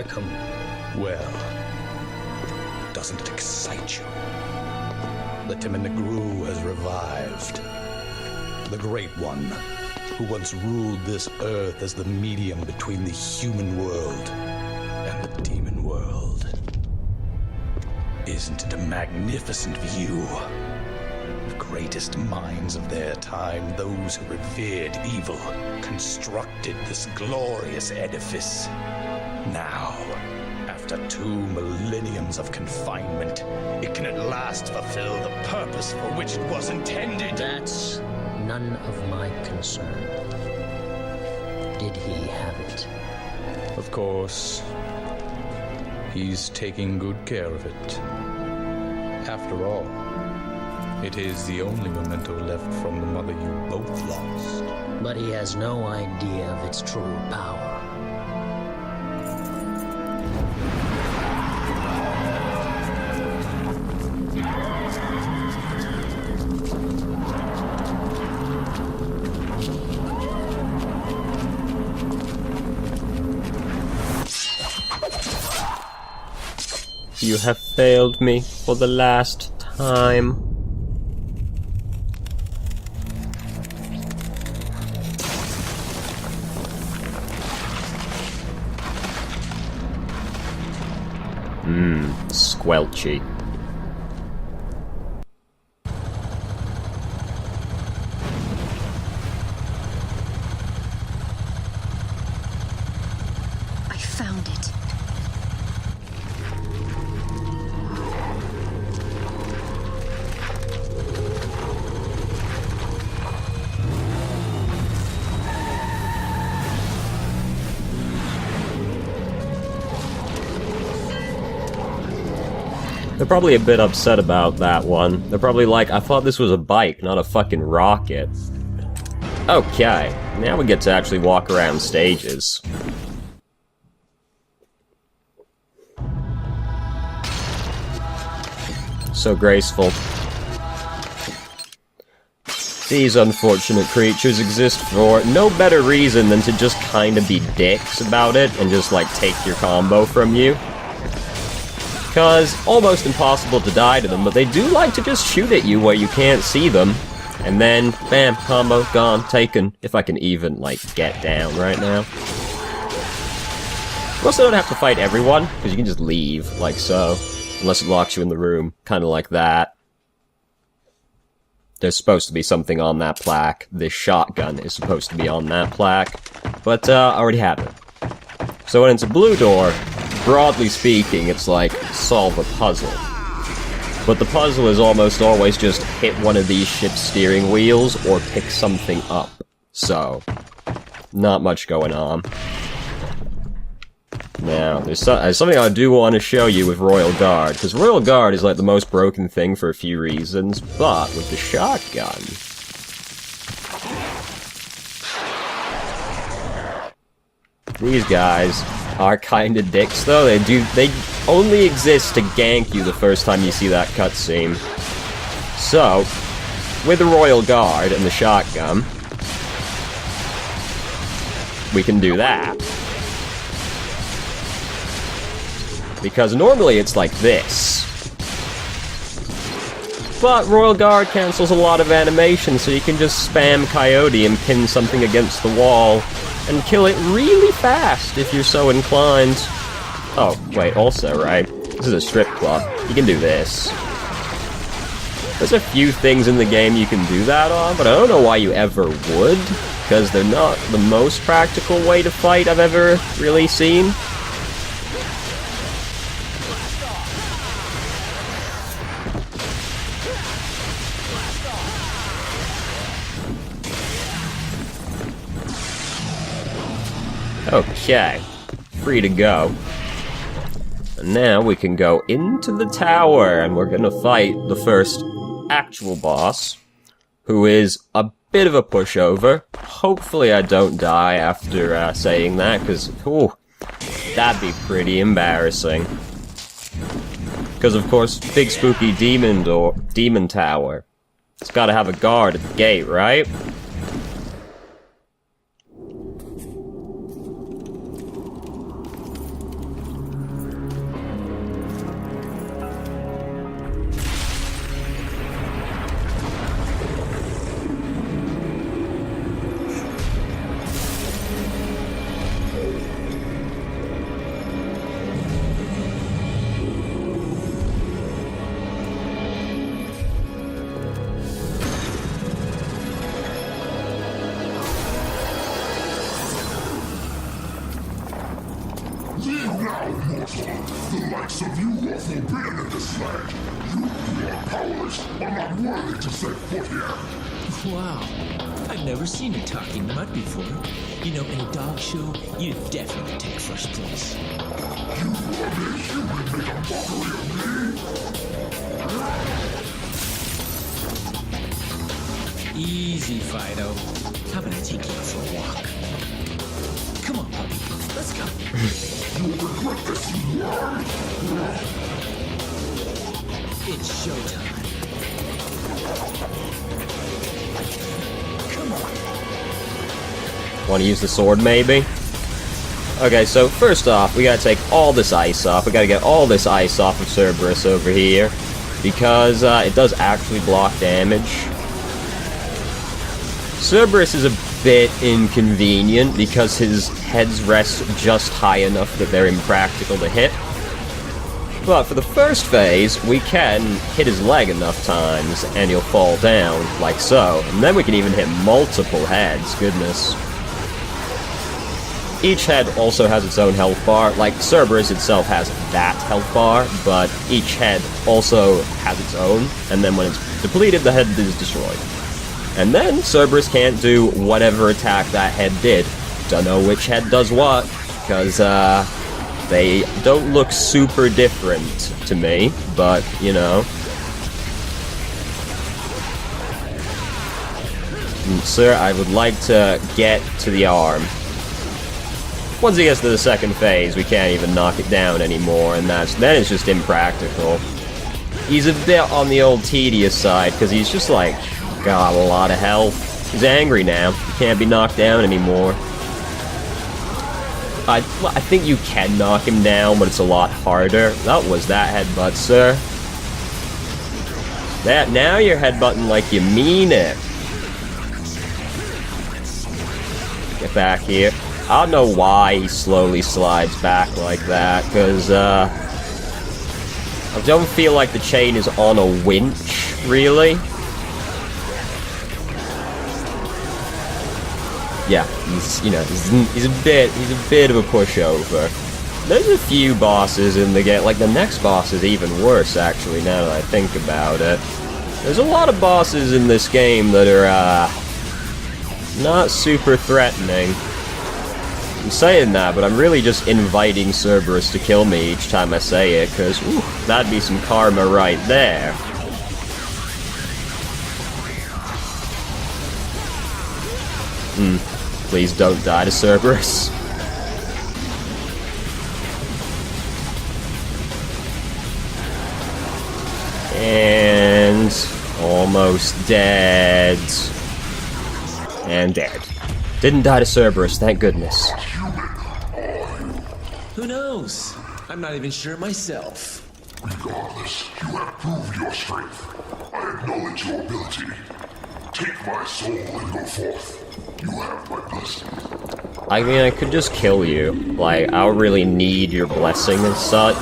like him. Well, doesn't it excite you? The Timon Negru has revived. The Great One, who once ruled this earth as the medium between the human world and the demon world. Isn't it a magnificent view? The greatest minds of their time, those who revered evil, constructed this glorious edifice. Now, after 2 millenniums of confinement, it can at last fulfill the purpose for which it was intended. That's none of my concern. Did he have it? Of course. He's taking good care of it. After all, it is the only memento left from the mother you both lost. But he has no idea of its true power. You have failed me for the last time. Squelchy. I found it. They're probably a bit upset about that one. They're probably like, I thought this was a bike, not a fucking rocket. Okay, now we get to actually walk around stages. So graceful. These unfortunate creatures exist for no better reason than to just kinda be dicks about it and just like take your combo from you. Because almost impossible to die to them, but they do like to just shoot at you where you can't see them. And then, bam, combo, gone, taken. If I can even, like, get down right now. You also don't have to fight everyone, because you can just leave, like so. Unless it locks you in the room, kind of like that. There's supposed to be something on that plaque. This shotgun is supposed to be on that plaque. But, I already have it. So when it's a blue door, broadly speaking, it's like, solve a puzzle. But the puzzle is almost always just hit one of these ship's steering wheels or pick something up. So, not much going on. Now, there's something I do want to show you with Royal Guard, because Royal Guard is like the most broken thing for a few reasons, but with the shotgun... These guys are kinda dicks, though. They only exist to gank you the first time you see that cutscene. So, with the Royal Guard and the shotgun, we can do that. Because normally it's like this. But Royal Guard cancels a lot of animation, so you can just spam Coyote and pin something against the wall and kill it really fast if you're so inclined. Oh, wait, also, right? This is a strip club. You can do this. There's a few things in the game you can do that on, but I don't know why you ever would, because they're not the most practical way to fight I've ever really seen. Okay, free to go. And now we can go into the tower, and we're gonna fight the first actual boss, who is a bit of a pushover. Hopefully I don't die after saying that, because, ooh, that'd be pretty embarrassing. Because, of course, big spooky demon tower. It's gotta have a guard at the gate, right? this land. You are powerless, are not worthy to set foot here. Wow, I've never seen a talking mud before. You know, in a dog show, you'd definitely take first place. You ugly human make a mockery of me? Easy, Fido. How about I take you out for a walk? Come on, puppy. Let's go. You will regret this, you worm. It's showtime. Come on. Want to use the sword, maybe? Okay, so first off, we gotta take all this ice off. We gotta get all this ice off of Cerberus over here, because it does actually block damage. Cerberus is a bit inconvenient because his heads rest just high enough that they're impractical to hit. But for the first phase, we can hit his leg enough times and he'll fall down, like so. And then we can even hit multiple heads, goodness. Each head also has its own health bar, like Cerberus itself has that health bar, but each head also has its own, and then when it's depleted, the head is destroyed. And then Cerberus can't do whatever attack that head did. Don't know which head does what, because they don't look super different to me, but, you know. Sir, I would like to get to the arm. Once he gets to the second phase, we can't even knock it down anymore, and then it's just impractical. He's a bit on the old tedious side, because he's just like, got a lot of health. He's angry now. He can't be knocked down anymore. I think you can knock him down, but it's a lot harder. That was that headbutt, sir. Now you're headbutting like you mean it. Get back here. I don't know why he slowly slides back like that, because I don't feel like the chain is on a winch, really. Yeah, he's a bit of a pushover. There's a few bosses in the game, like the next boss is even worse actually, now that I think about it. There's a lot of bosses in this game that are not super threatening. I'm saying that, but I'm really just inviting Cerberus to kill me each time I say it, because that'd be some karma right there. Please don't die to Cerberus. And almost dead. And dead. Didn't die to Cerberus, thank goodness. Who knows? I'm not even sure myself. Regardless, you have proved your strength. I acknowledge your ability. Take my soul and go forth. You have my blessing. I mean, I could just kill you. Like, I don't really need your blessing and such.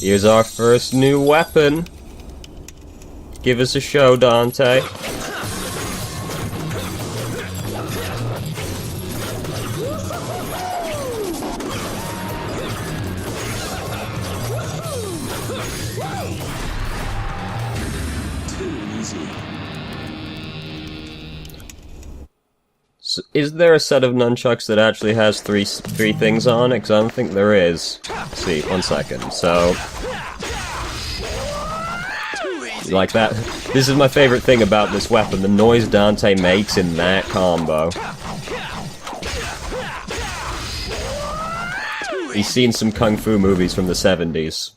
Here's our first new weapon. Give us a show, Dante. So, is there a set of nunchucks that actually has three things on it? Because I don't think there is. Let's see, 1 second. So, like that. This is my favorite thing about this weapon, the noise Dante makes in that combo. He's seen some kung fu movies from the 70s.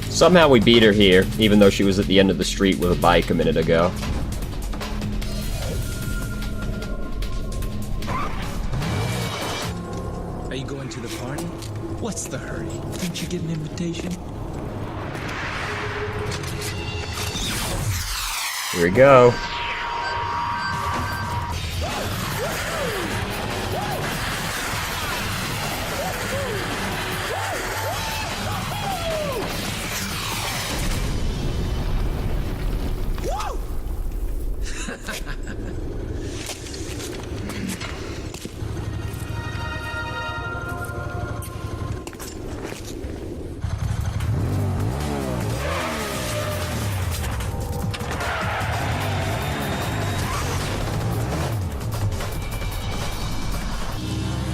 Somehow we beat her here, even though she was at the end of the street with a bike a minute ago. Are you going to the party? What's the hurry? Didn't you get an invitation? Here we go.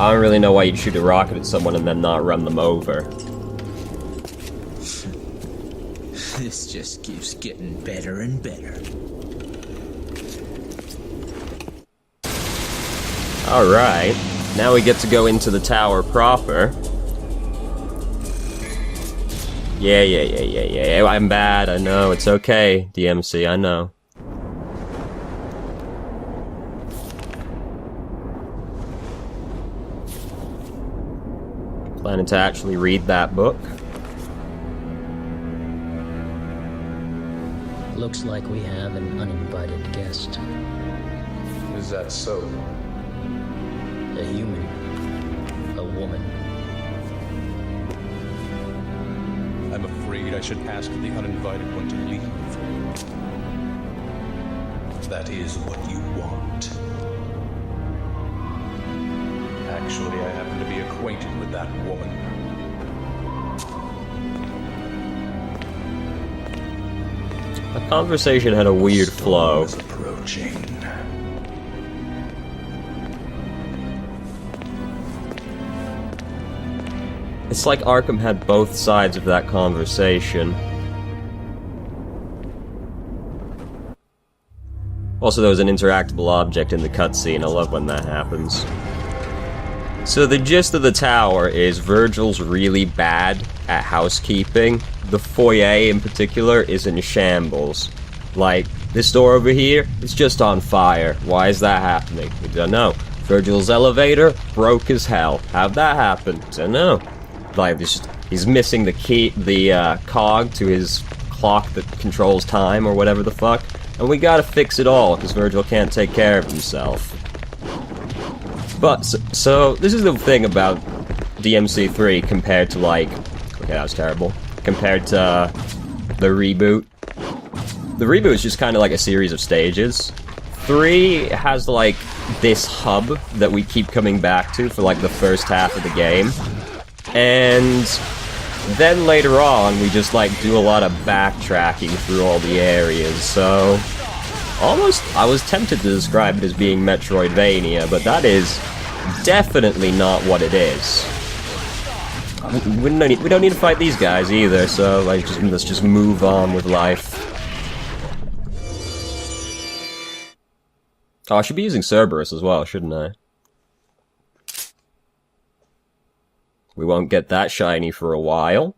I don't really know why you'd shoot a rocket at someone and then not run them over. This just keeps getting better and better. Alright, now we get to go into the tower proper. Yeah, I'm bad, I know, it's okay, DMC, I know. Planning to actually read that book. Looks like we have an uninvited guest. Is that so? A human. A woman. I'm afraid I should ask the uninvited one to leave. If that is what you want. Actually, I happen to be acquainted with that woman. The conversation had a weird flow. Storm is approaching. It's like Arkham had both sides of that conversation. Also, there was an interactable object in the cutscene. I love when that happens. So the gist of the tower is Virgil's really bad at housekeeping. The foyer in particular is in shambles. Like, this door over here, it's just on fire. Why is that happening? We don't know. Virgil's elevator broke as hell. How'd that happen? Don't know. Like, he's missing the key, the cog to his clock that controls time or whatever the fuck. And we gotta fix it all, because Virgil can't take care of himself. But, so this is the thing about DMC3 compared to, like... Okay, that was terrible. Compared to the reboot. The reboot is just kind of like a series of stages. 3 has, like, this hub that we keep coming back to for, like, the first half of the game. And then later on, we just, like, do a lot of backtracking through all the areas, so... Almost, I was tempted to describe it as being Metroidvania, but that is definitely not what it is. We don't need to fight these guys either, so like, let's just move on with life. Oh, I should be using Cerberus as well, shouldn't I? We won't get that shiny for a while.